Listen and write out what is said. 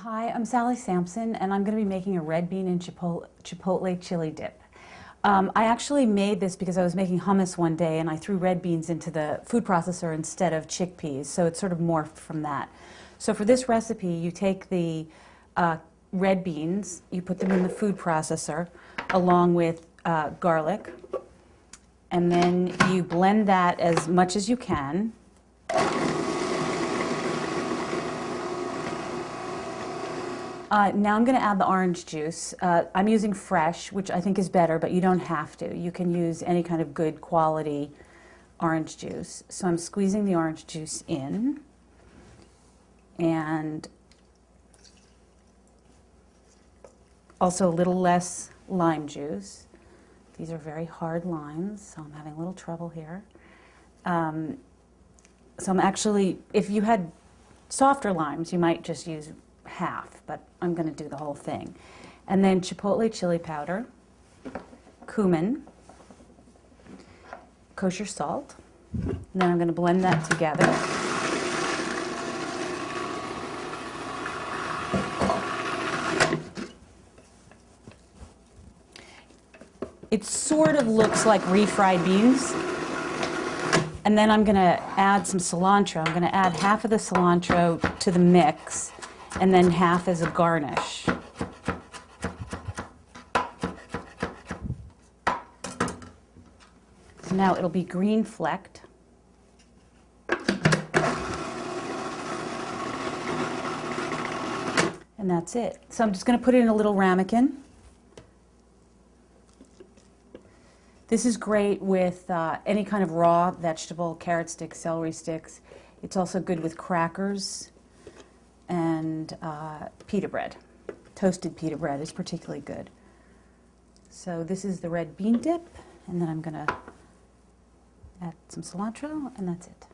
Hi, I'm Sally Sampson, and I'm going to be making a red bean and chipotle chili dip. I actually made this because I was making hummus one day and I threw red beans into the food processor instead of chickpeas, so it's sort of morphed from that. So for this recipe, you take the red beans, you put them in the food processor along with garlic, and then you blend that as much as you can. Now I'm going to add the orange juice. I'm using fresh, which I think is better, but you don't have to. You can use any kind of good quality orange juice. So I'm squeezing the orange juice in, and also a little less lime juice. These are very hard limes, so I'm having a little trouble here. So I'm actually, if you had softer limes, you might just use half, but I'm going to do the whole thing. And then chipotle chili powder, cumin, kosher salt. And then I'm going to blend that together. It sort of looks like refried beans. And then I'm going to add some cilantro. I'm going to add half of the cilantro to the mix, and then half as a garnish. So now it'll be green flecked. And that's it. So I'm just going to put it in a little ramekin. This is great with any kind of raw vegetable, carrot sticks, celery sticks. It's also good with crackers and pita bread. Toasted pita bread is particularly good. So this is the red bean dip, and then I'm going to add some cilantro, and that's it.